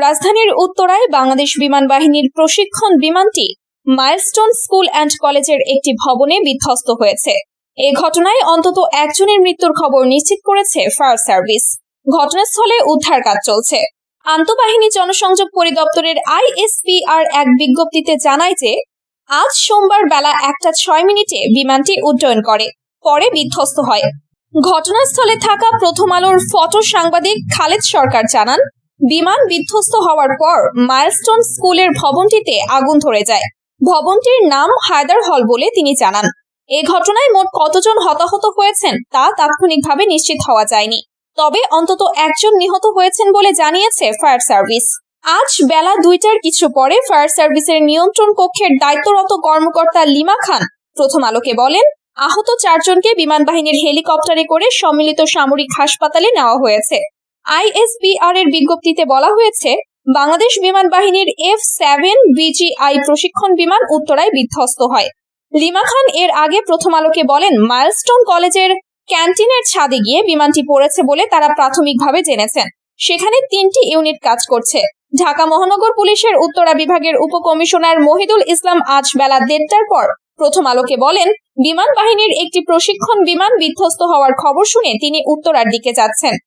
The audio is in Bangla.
রাজধানীর উত্তরায় বাংলাদেশ বিমান বাহিনীর প্রশিক্ষণ বিমানটি মাইলস্টোন স্কুল অ্যান্ড কলেজের একটি ভবনে বিধ্বস্ত হয়েছে। এই ঘটনায় অন্তত একজনের মৃত্যুর খবর নিশ্চিত করেছে ফায়ার সার্ভিস। ঘটনাস্থলে উদ্ধার কাজ চলছে। আন্তঃবাহিনী জনসংযোগ পরিদপ্তরের ISPR এক বিজ্ঞপ্তিতে জানায় যে আজ সোমবার বেলা 1:06 বিমানটি উড্ডয়ন করে, পরে বিধ্বস্ত হয়। ঘটনাস্থলে থাকা প্রথম আলোর ফটো সাংবাদিক খালেদ সরকার জানান, বিমান বিধ্বস্ত হওয়ার পর মাইলস্টোন স্কুলের ভবনটিতে আগুন ধরে যায়। ভবনটির নাম হায়দার হল বলে তিনি জানান। এ ঘটনায় মোট কতজন হতাহত হয়েছেন তা তাৎক্ষণিকভাবে নিশ্চিত হওয়া যায়নি, তবে অন্তত একজন নিহত হয়েছেন বলে জানিয়েছে ফায়ার সার্ভিস। আজ বেলা 2টার কিছু পরে ফায়ার সার্ভিসের নিয়ন্ত্রণ কক্ষের দায়িত্বরত কর্মকর্তা লিমা খান প্রথম আলোকে বলেন, আহত 4 জনকে বিমান বাহিনীর হেলিকপ্টারে করে সম্মিলিত সামরিক হাসপাতালে নেওয়া হয়েছে। ISPR এর বিজ্ঞপ্তিতে বলা হয়েছে, বাংলাদেশ বিমান বাহিনীর F-7 BGI প্রশিক্ষণ বিমান উত্তরায় বিধ্বস্ত হয়। লিমা খান এর আগে প্রথম আলোকে বলেন, মাইলস্টোন কলেজের ক্যান্টিনের ছাদে গিয়ে বিমানটি পড়েছে বলে তারা প্রাথমিকভাবে জেনেছেন। সেখানে 3টি ইউনিট কাজ করছে। ঢাকা মহানগর পুলিশের উত্তরা বিভাগের উপকমিশনার মহিদুল ইসলাম আজ বেলা 1:30টার পর প্রথম আলোকে বলেন, বিমান বাহিনীর একটি প্রশিক্ষণ বিমান বিধ্বস্ত হওয়ার খবর শুনে তিনি উত্তরার দিকে যাচ্ছেন।